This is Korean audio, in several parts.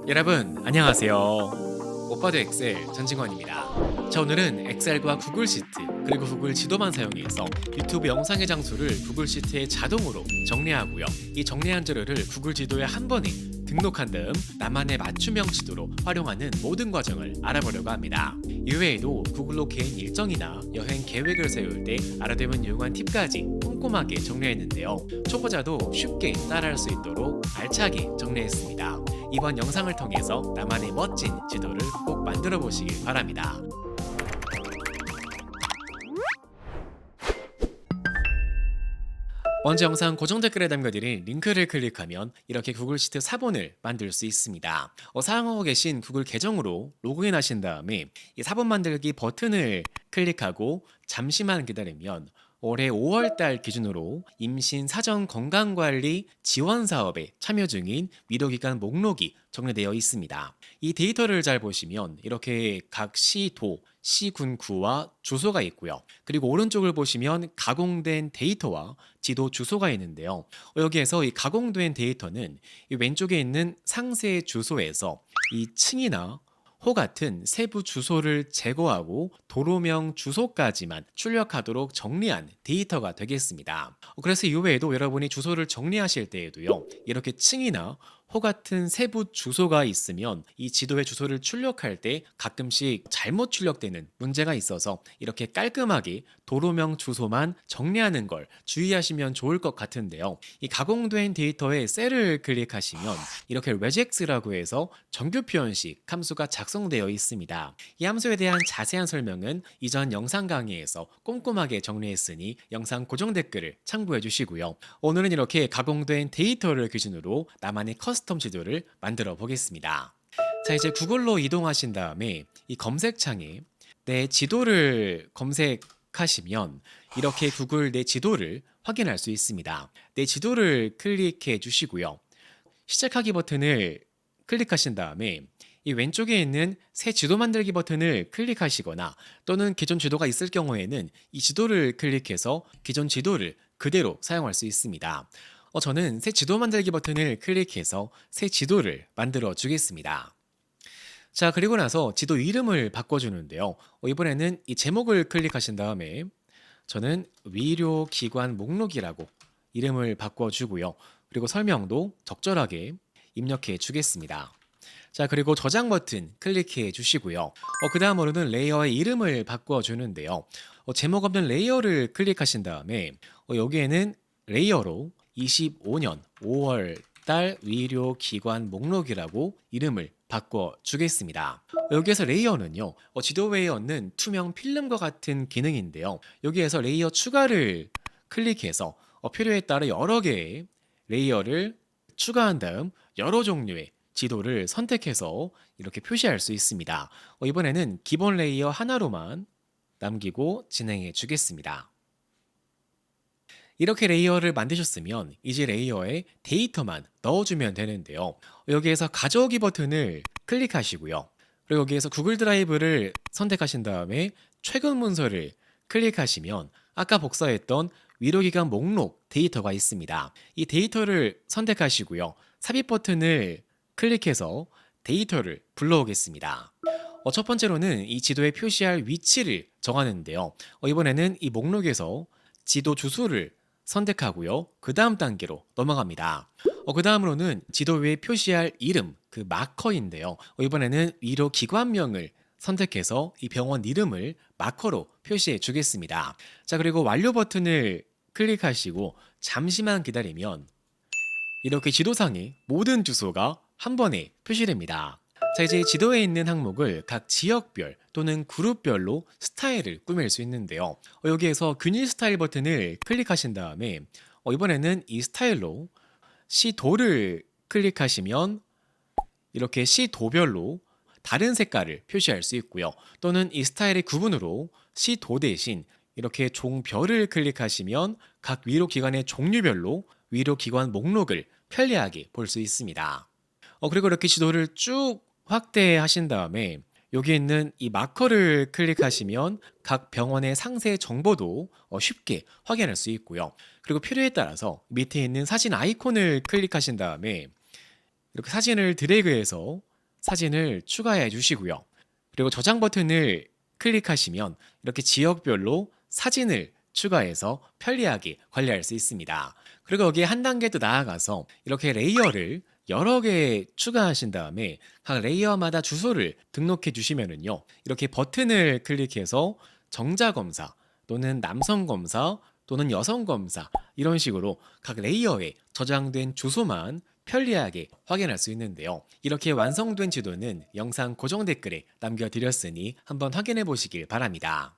여러분 안녕하세요. 오빠도 엑셀 전진관입니다. 자, 오늘은 엑셀과 구글 시트 그리고 구글 지도만 사용해서 유튜브 영상의 장소를 구글 시트에 자동으로 정리하고요. 이 정리한 자료를 구글 지도에 한 번에 등록한 다음 나만의 맞춤형 지도로 활용하는 모든 과정을 알아보려고 합니다. 이외에도 구글로 개인 일정이나 여행 계획을 세울 때 알아두면 유용한 팁까지 꼼꼼하게 정리했는데요. 초보자도 쉽게 따라할 수 있도록 알차게 정리했습니다. 이번 영상을 통해서 나만의 멋진 지도를 꼭 만들어 보시길 바랍니다. 먼저 영상 고정 댓글에 남겨드린 링크를 클릭하면 이렇게 구글 시트 사본을 만들 수 있습니다. 사용하고 계신 구글 계정으로 로그인 하신 다음에 이 사본 만들기 버튼을 클릭하고 잠시만 기다리면 올해 5월달 기준으로 임신 사전 건강관리 지원 사업에 참여 중인 위로기관 목록이 정리되어 있습니다. 이 데이터를 잘 보시면 이렇게 각 시, 도, 시군구와 주소가 있고요. 그리고 오른쪽을 보시면 가공된 데이터와 지도 주소가 있는데요. 여기에서 이 가공된 데이터는 이 왼쪽에 있는 상세 주소에서 이 층이나 호 같은 세부 주소를 제거하고 도로명 주소까지만 출력하도록 정리한 데이터가 되겠습니다. 그래서 이외에도 여러분이 주소를 정리하실 때에도요, 이렇게 층이나 호 같은 세부 주소가 있으면 이 지도의 주소를 출력할 때 가끔씩 잘못 출력되는 문제가 있어서 이렇게 깔끔하게 도로명 주소만 정리하는 걸 주의하시면 좋을 것 같은데요. 이 가공된 데이터에 셀을 클릭하시면 이렇게 regeX라고 해서 정규 표현식 함수가 작성되어 있습니다. 이 함수에 대한 자세한 설명은 이전 영상 강의에서 꼼꼼하게 정리했으니 영상 고정 댓글을 참고해 주시고요. 오늘은 이렇게 가공된 데이터를 기준으로 나만의 커스텀 지도를 만들어 보겠습니다. 자, 이제 구글로 이동하신 다음에 이 검색창에 내 지도를 검색하시면 이렇게 구글 내 지도를 확인할 수 있습니다. 내 지도를 클릭해 주시고요. 시작하기 버튼을 클릭하신 다음에 이 왼쪽에 있는 새 지도 만들기 버튼을 클릭하시거나 또는 기존 지도가 있을 경우에는 이 지도를 클릭해서 기존 지도를 그대로 사용할 수 있습니다. 저는 새 지도 만들기 버튼을 클릭해서 새 지도를 만들어 주겠습니다. 자, 그리고 나서 지도 이름을 바꿔주는데요. 이번에는 이 제목을 클릭하신 다음에 저는 위료기관 목록이라고 이름을 바꿔주고요. 그리고 설명도 적절하게 입력해 주겠습니다. 자, 그리고 저장 버튼 클릭해 주시고요. 그 다음으로는 레이어의 이름을 바꿔주는데요. 제목 없는 레이어를 클릭하신 다음에 여기에는 레이어로 25년 5월 달 위료기관 목록이라고 이름을 바꿔주겠습니다. 여기에서 레이어는요, 지도 외에 얻는 투명 필름과 같은 기능인데요. 여기에서 레이어 추가를 클릭해서 필요에 따라 여러 개의 레이어를 추가한 다음 여러 종류의 지도를 선택해서 이렇게 표시할 수 있습니다. 이번에는 기본 레이어 하나로만 남기고 진행해 주겠습니다. 이렇게 레이어를 만드셨으면 이제 레이어에 데이터만 넣어주면 되는데요. 여기에서 가져오기 버튼을 클릭하시고요. 그리고 여기에서 구글 드라이브를 선택하신 다음에 최근 문서를 클릭하시면 아까 복사했던 위로기관 목록 데이터가 있습니다. 이 데이터를 선택하시고요. 삽입 버튼을 클릭해서 데이터를 불러오겠습니다. 첫 번째로는 이 지도에 표시할 위치를 정하는데요. 이번에는 이 목록에서 지도 주소를 선택하고요. 그 다음 단계로 넘어갑니다. 그 다음으로는 지도 위에 표시할 이름, 그 마커인데요. 이번에는 위로 기관명을 선택해서 이 병원 이름을 마커로 표시해 주겠습니다. 자, 그리고 완료 버튼을 클릭하시고 잠시만 기다리면 이렇게 지도상의 모든 주소가 한 번에 표시됩니다. 자, 이제 지도에 있는 항목을 각 지역별 또는 그룹별로 스타일을 꾸밀 수 있는데요. 여기에서 균일 스타일 버튼을 클릭하신 다음에 이번에는 이 스타일로 시도를 클릭하시면 이렇게 시도별로 다른 색깔을 표시할 수 있고요. 또는 이 스타일의 구분으로 시도 대신 이렇게 종별을 클릭하시면 각 위로기관의 종류별로 위로기관 목록을 편리하게 볼 수 있습니다. 그리고 이렇게 지도를 쭉 확대하신 다음에 여기 있는 이 마커를 클릭하시면 각 병원의 상세 정보도 쉽게 확인할 수 있고요. 그리고 필요에 따라서 밑에 있는 사진 아이콘을 클릭하신 다음에 이렇게 사진을 드래그해서 사진을 추가해 주시고요. 그리고 저장 버튼을 클릭하시면 이렇게 지역별로 사진을 추가해서 편리하게 관리할 수 있습니다. 그리고 여기에 한 단계 더 나아가서 이렇게 레이어를 여러 개 추가하신 다음에 각 레이어마다 주소를 등록해 주시면은요. 이렇게 버튼을 클릭해서 정자 검사 또는 남성 검사 또는 여성 검사 이런 식으로 각 레이어에 저장된 주소만 편리하게 확인할 수 있는데요. 이렇게 완성된 지도는 영상 고정 댓글에 남겨드렸으니 한번 확인해 보시길 바랍니다.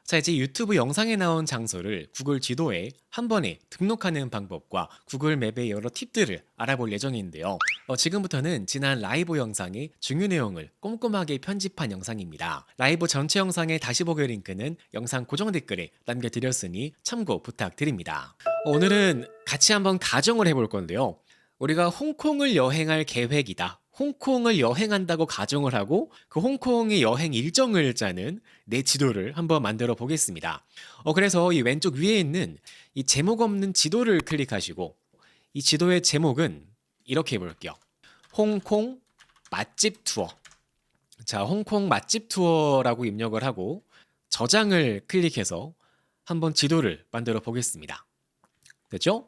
자, 이제 유튜브 영상에 나온 장소를 구글 지도에 한 번에 등록하는 방법과 구글 맵의 여러 팁들을 알아볼 예정인데요. 지금부터는 지난 라이브 영상의 중요 내용을 꼼꼼하게 편집한 영상입니다. 라이브 전체 영상의 다시 보기 링크는 영상 고정 댓글에 남겨드렸으니 참고 부탁드립니다. 오늘은 같이 한번 가정을 해볼 건데요. 우리가 홍콩을 여행할 계획이다. 홍콩을 여행한다고 가정을 하고 그 홍콩의 여행 일정을 짜는 내 지도를 한번 만들어 보겠습니다. 그래서 이 왼쪽 위에 있는 이 제목 없는 지도를 클릭하시고 이 지도의 제목은 이렇게 해볼게요. 홍콩 맛집 투어. 자, 홍콩 맛집 투어라고 입력을 하고 저장을 클릭해서 한번 지도를 만들어 보겠습니다. 됐죠?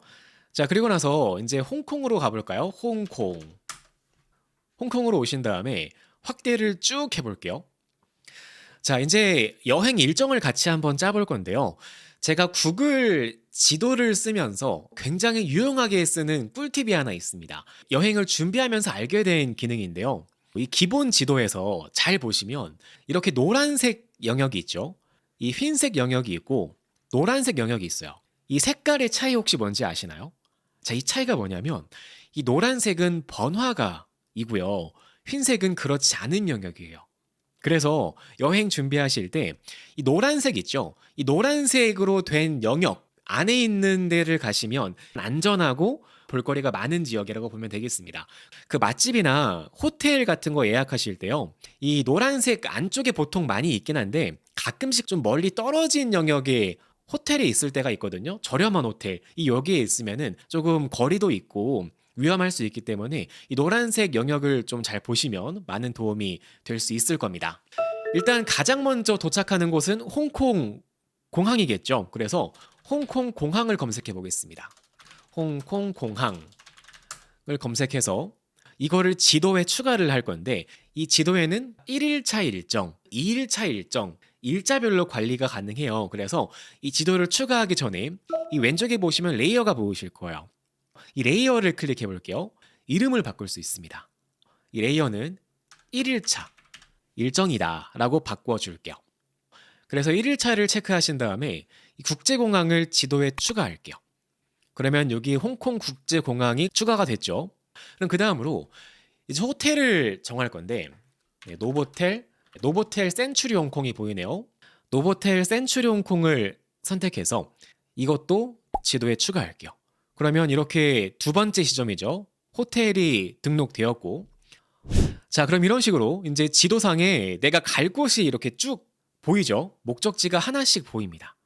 자, 그리고 나서 이제 홍콩으로 가볼까요? 홍콩으로 오신 다음에 확대를 쭉 해볼게요. 자, 이제 여행 일정을 같이 한번 짜볼 건데요. 제가 구글 지도를 쓰면서 굉장히 유용하게 쓰는 꿀팁이 하나 있습니다. 여행을 준비하면서 알게 된 기능인데요. 이 기본 지도에서 잘 보시면 이렇게 노란색 영역이 있죠. 이 흰색 영역이 있고 노란색 영역이 있어요. 이 색깔의 차이 혹시 뭔지 아시나요? 자, 이 차이가 뭐냐면 이 노란색은 번화가이고요. 흰색은 그렇지 않은 영역이에요. 그래서 여행 준비하실 때 이 노란색 있죠? 이 노란색으로 된 영역 안에 있는 데를 가시면 안전하고 볼거리가 많은 지역이라고 보면 되겠습니다. 그 맛집이나 호텔 같은 거 예약하실 때요. 이 노란색 안쪽에 보통 많이 있긴 한데 가끔씩 좀 멀리 떨어진 영역에 호텔에 있을 때가 있거든요. 저렴한 호텔. 이 여기에 있으면은 조금 거리도 있고 위험할 수 있기 때문에 이 노란색 영역을 좀 잘 보시면 많은 도움이 될 수 있을 겁니다. 일단 가장 먼저 도착하는 곳은 홍콩 공항이겠죠. 그래서 홍콩 공항을 검색해 보겠습니다. 홍콩 공항을 검색해서 이거를 지도에 추가를 할 건데 이 지도에는 1일차 일정, 2일차 일정, 일자별로 관리가 가능해요. 그래서 이 지도를 추가하기 전에 이 왼쪽에 보시면 레이어가 보이실 거예요. 이 레이어를 클릭해 볼게요. 이름을 바꿀 수 있습니다. 이 레이어는 1일차 일정이다 라고 바꿔 줄게요. 그래서 1일차를 체크하신 다음에 이 국제공항을 지도에 추가할게요. 그러면 여기 홍콩 국제공항이 추가가 됐죠. 그럼 그 다음으로 이제 호텔을 정할 건데 노보텔 센츄리 홍콩이 보이네요. 노보텔 센츄리 홍콩을 선택해서 이것도 지도에 추가할게요. 그러면 이렇게 두 번째 지점이죠. 호텔이 등록되었고 자, 그럼 이런 식으로 이제 지도상에 내가 갈 곳이 이렇게 쭉 보이죠? 목적지가 하나씩 보입니다.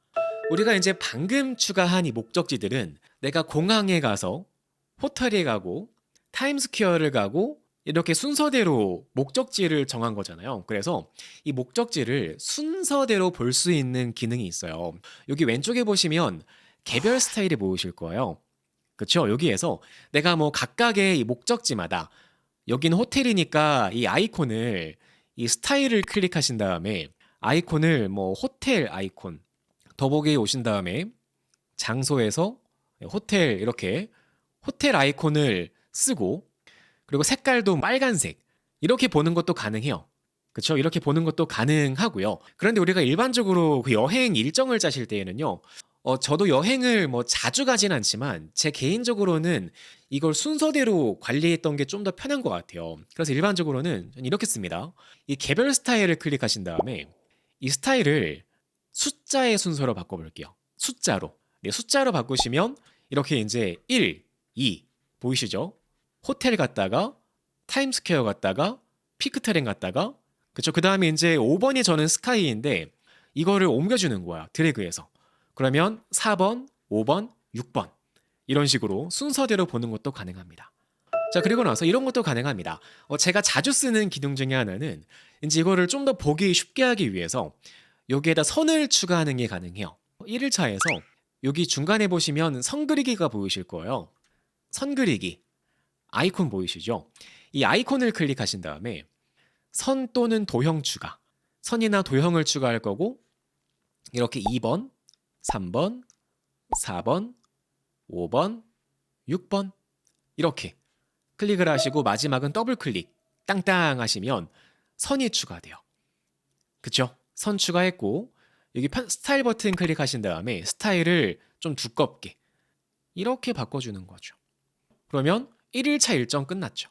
우리가 이제 방금 추가한 이 목적지들은 내가 공항에 가서 호텔에 가고 타임스퀘어를 가고 이렇게 순서대로 목적지를 정한 거잖아요. 그래서 이 목적지를 순서대로 볼 수 있는 기능이 있어요. 여기 왼쪽에 보시면 개별 스타일이 보이실 거예요. 그렇죠? 여기에서 내가 뭐 각각의 이 목적지마다 여기는 호텔이니까 이 아이콘을 이 스타일을 클릭하신 다음에 아이콘을 뭐 호텔 아이콘 더보기에 오신 다음에 장소에서 호텔 이렇게 호텔 아이콘을 쓰고 그리고 색깔도 빨간색 이렇게 보는 것도 가능해요. 그렇죠? 이렇게 보는 것도 가능하고요. 그런데 우리가 일반적으로 그 여행 일정을 짜실 때에는요. 저도 여행을 뭐 자주 가진 않지만 제 개인적으로는 이걸 순서대로 관리했던 게 좀 더 편한 것 같아요. 그래서 일반적으로는 저는 이렇게 씁니다. 이 개별 스타일을 클릭하신 다음에 이 스타일을 숫자의 순서로 바꿔볼게요. 숫자로. 네, 숫자로 바꾸시면 이렇게 이제 1, 2 보이시죠? 호텔 갔다가 타임스퀘어 갔다가 피크트렌 갔다가 그쵸? 그 다음에 이제 5번이 저는 스카이인데 이거를 옮겨주는 거야. 드래그해서. 그러면 4번, 5번, 6번 이런 식으로 순서대로 보는 것도 가능합니다. 자, 그리고 나서 이런 것도 가능합니다. 제가 자주 쓰는 기능 중에 하나는 이제 이거를 좀 더 보기 쉽게 하기 위해서 여기에다 선을 추가하는 게 가능해요. 1일차에서 여기 중간에 보시면 선 그리기가 보이실 거예요. 선 그리기 아이콘 보이시죠? 이 아이콘을 클릭하신 다음에 선 또는 도형 추가, 선이나 도형을 추가할 거고 이렇게 2번, 3번, 4번, 5번, 6번 이렇게 클릭을 하시고 마지막은 더블 클릭 땅땅 하시면 선이 추가돼요. 그쵸? 선 추가했고 여기 스타일 버튼 클릭하신 다음에 스타일을 좀 두껍게 이렇게 바꿔주는 거죠. 그러면 1일차 일정 끝났죠.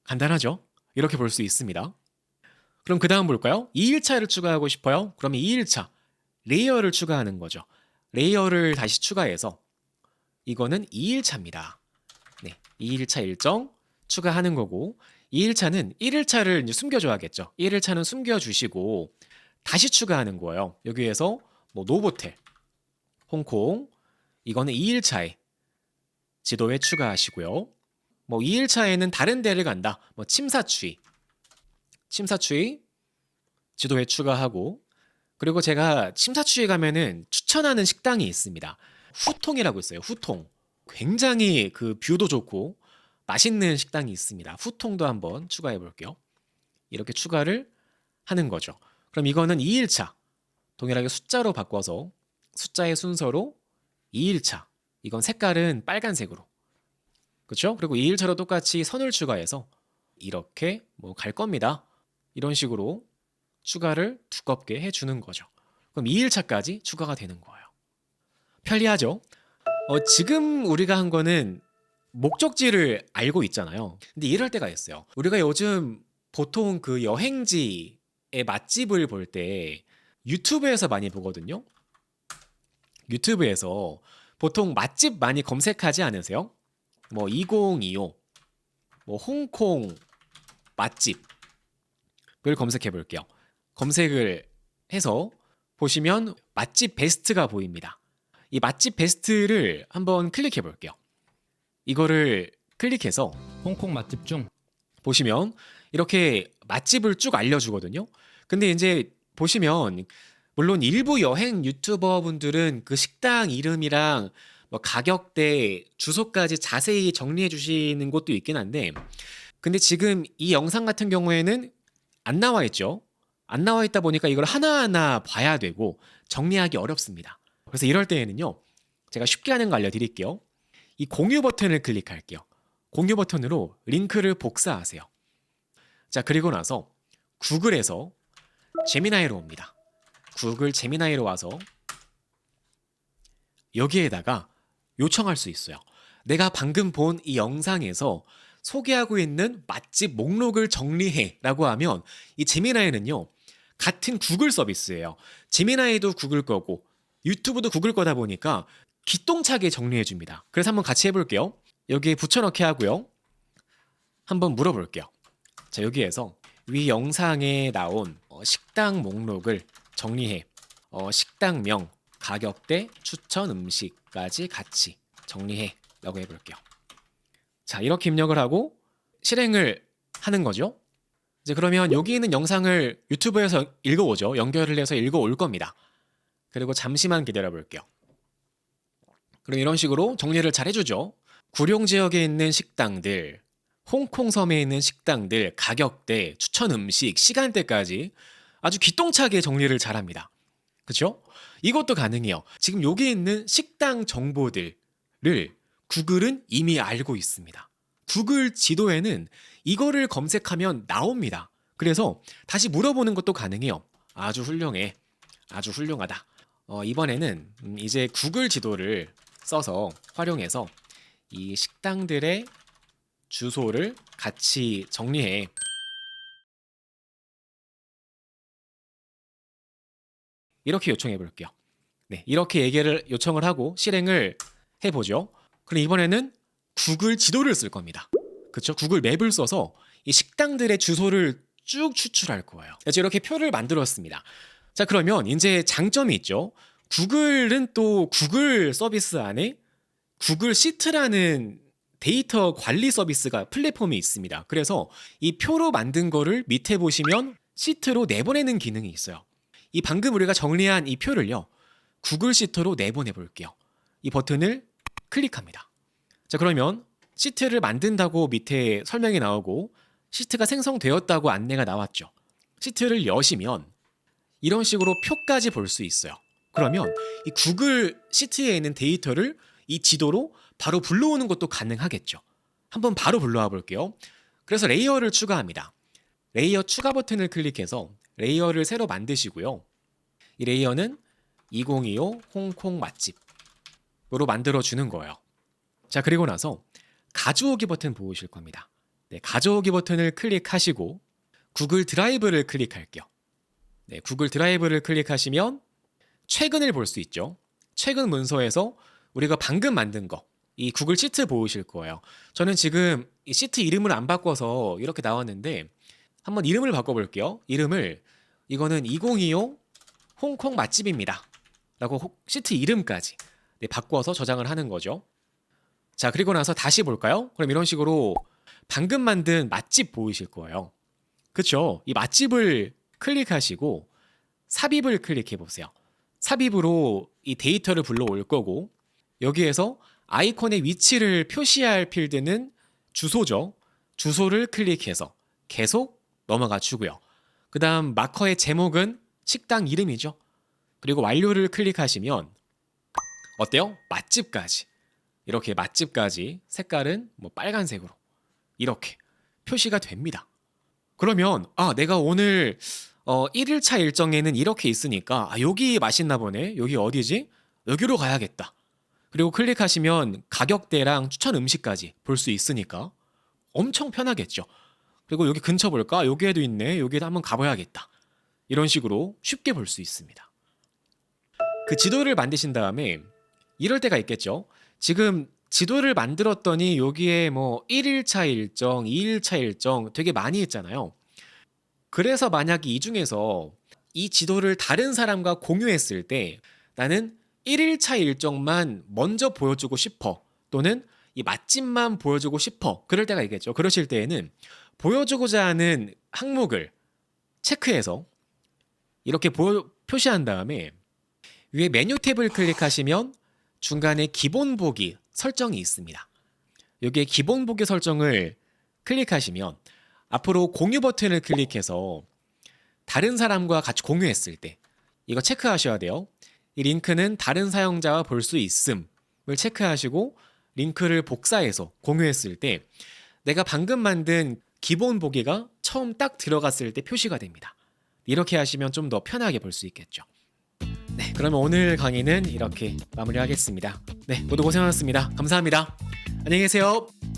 간단하죠? 이렇게 볼 수 있습니다. 그럼 그 다음 볼까요? 2일차를 추가하고 싶어요? 그러면 2일차 레이어를 추가하는 거죠. 레이어를 다시 추가해서 이거는 2일차입니다. 네, 2일차 일정 추가하는 거고 2일차는 1일차를 이제 숨겨줘야겠죠. 1일차는 숨겨주시고 다시 추가하는 거예요. 여기에서 뭐 노보텔, 홍콩 이거는 2일차에 지도에 추가하시고요. 뭐 2일차에는 다른 데를 간다. 뭐 침사추이 지도에 추가하고 그리고 제가 침사추이 가면은 추천하는 식당이 있습니다. 후통이라고 있어요. 후통. 굉장히 그 뷰도 좋고 맛있는 식당이 있습니다. 후통도 한번 추가해 볼게요. 이렇게 추가를 하는 거죠. 그럼 이거는 2일차. 동일하게 숫자로 바꿔서 숫자의 순서로 2일차. 이건 색깔은 빨간색으로. 그렇죠? 그리고 2일차로 똑같이 선을 추가해서 이렇게 뭐 갈 겁니다. 이런 식으로 추가를 두껍게 해주는 거죠. 그럼 2일차까지 추가가 되는 거예요. 편리하죠? 지금 우리가 한 거는 목적지를 알고 있잖아요. 근데 이럴 때가 있어요. 우리가 요즘 보통 그 여행지의 맛집을 볼 때 유튜브에서 많이 보거든요. 유튜브에서 보통 맛집 많이 검색하지 않으세요? 뭐 2025, 뭐 홍콩 맛집을 검색해 볼게요. 검색을 해서 보시면 맛집 베스트가 보입니다. 이 맛집 베스트를 한번 클릭해 볼게요. 이거를 클릭해서 홍콩 맛집 중 보시면 이렇게 맛집을 쭉 알려주거든요. 근데 이제 보시면 물론 일부 여행 유튜버 분들은 그 식당 이름이랑 뭐 가격대, 주소까지 자세히 정리해 주시는 곳도 있긴 한데 근데 지금 이 영상 같은 경우에는 안 나와 있죠. 안 나와 있다 보니까 이걸 하나하나 봐야 되고 정리하기 어렵습니다. 그래서 이럴 때에는요. 제가 쉽게 하는 거 알려드릴게요. 이 공유 버튼을 클릭할게요. 공유 버튼으로 링크를 복사하세요. 자, 그리고 나서 구글에서 제미나이로 옵니다. 구글 제미나이로 와서 여기에다가 요청할 수 있어요. 내가 방금 본 이 영상에서 소개하고 있는 맛집 목록을 정리해 라고 하면 이 제미나이는요. 같은 구글 서비스예요. 제미나이도 구글 거고 유튜브도 구글 거다 보니까 기똥차게 정리해 줍니다. 그래서 한번 같이 해볼게요. 여기에 붙여넣기 하고요. 한번 물어볼게요. 자, 여기에서 위 영상에 나온 식당 목록을 정리해. 식당명, 가격대, 추천 음식까지 같이 정리해 라고 해볼게요. 자, 이렇게 입력을 하고 실행을 하는 거죠. 이제 그러면 여기 있는 영상을 유튜브에서 읽어오죠. 연결을 해서 읽어올 겁니다. 그리고 잠시만 기다려 볼게요. 그럼 이런 식으로 정리를 잘 해주죠. 구룡 지역에 있는 식당들, 홍콩 섬에 있는 식당들, 가격대, 추천 음식, 시간대까지 아주 기똥차게 정리를 잘합니다. 그렇죠? 이것도 가능해요. 지금 여기 있는 식당 정보들을 구글은 이미 알고 있습니다. 구글 지도에는 이거를 검색하면 나옵니다. 그래서 다시 물어보는 것도 가능해요. 아주 훌륭해. 아주 훌륭하다. 이번에는 이제 구글 지도를 써서 활용해서 이 식당들의 주소를 같이 정리해. 이렇게 요청해 볼게요. 네, 이렇게 요청을 하고 실행을 해보죠. 그럼 이번에는 구글 지도를 쓸 겁니다. 그렇죠? 구글 맵을 써서 이 식당들의 주소를 쭉 추출할 거예요. 그래서 이렇게 표를 만들었습니다. 자, 그러면 이제 장점이 있죠. 구글은 또 구글 서비스 안에 구글 시트라는 데이터 관리 서비스가 플랫폼이 있습니다. 그래서 이 표로 만든 거를 밑에 보시면 시트로 내보내는 기능이 있어요. 이 방금 우리가 정리한 이 표를요, 구글 시트로 내보내 볼게요. 이 버튼을 클릭합니다. 자, 그러면 시트를 만든다고 밑에 설명이 나오고 시트가 생성되었다고 안내가 나왔죠. 시트를 여시면 이런 식으로 표까지 볼 수 있어요. 그러면 이 구글 시트에 있는 데이터를 이 지도로 바로 불러오는 것도 가능하겠죠. 한번 바로 불러와 볼게요. 그래서 레이어를 추가합니다. 레이어 추가 버튼을 클릭해서 레이어를 새로 만드시고요. 이 레이어는 2025 홍콩 맛집으로 만들어주는 거예요. 자, 그리고 나서 가져오기 버튼 보이실 겁니다. 네, 가져오기 버튼을 클릭하시고 구글 드라이브를 클릭할게요. 네, 구글 드라이브를 클릭하시면 최근을 볼 수 있죠. 최근 문서에서 우리가 방금 만든 거, 이 구글 시트 보이실 거예요. 저는 지금 이 시트 이름을 안 바꿔서 이렇게 나왔는데 한번 이름을 바꿔볼게요. 이거는 2025 홍콩 맛집입니다 라고 시트 이름까지 바꿔서 저장을 하는 거죠. 자, 그리고 나서 다시 볼까요? 그럼 이런 식으로 방금 만든 맛집 보이실 거예요. 그쵸? 이 맛집을 클릭하시고 삽입을 클릭해 보세요. 삽입으로 이 데이터를 불러올 거고, 여기에서 아이콘의 위치를 표시할 필드는 주소죠. 주소를 클릭해서 계속 넘어가 주고요. 그 다음 마커의 제목은 식당 이름이죠. 그리고 완료를 클릭하시면 어때요? 맛집까지. 이렇게 맛집까지 색깔은 뭐 빨간색으로 이렇게 표시가 됩니다. 그러면 내가 오늘 1일차 일정에는 이렇게 있으니까 여기 맛있나 보네. 여기 어디지? 여기로 가야겠다. 그리고 클릭하시면 가격대랑 추천 음식까지 볼 수 있으니까 엄청 편하겠죠. 그리고 여기 근처 볼까? 여기에도 있네. 여기에도 한번 가봐야겠다. 이런 식으로 쉽게 볼 수 있습니다. 그 지도를 만드신 다음에 이럴 때가 있겠죠. 지금 지도를 만들었더니 여기에 뭐 1일차 일정, 2일차 일정 되게 많이 했잖아요. 그래서 만약에 이 중에서 이 지도를 다른 사람과 공유했을 때 나는 1일차 일정만 먼저 보여주고 싶어, 또는 이 맛집만 보여주고 싶어, 그럴 때가 있겠죠. 그러실 때에는 보여주고자 하는 항목을 체크해서 이렇게 표시한 다음에 위에 메뉴 탭을 클릭하시면 중간에 기본 보기 설정이 있습니다. 여기에 기본 보기 설정을 클릭하시면 앞으로 공유 버튼을 클릭해서 다른 사람과 같이 공유했을 때 이거 체크하셔야 돼요. 이 링크는 다른 사용자와 볼 수 있음을 체크하시고 링크를 복사해서 공유했을 때 내가 방금 만든 기본 보기가 처음 딱 들어갔을 때 표시가 됩니다. 이렇게 하시면 좀 더 편하게 볼 수 있겠죠. 네, 그러면 오늘 강의는 이렇게 마무리하겠습니다. 네, 모두 고생하셨습니다. 감사합니다. 안녕히 계세요.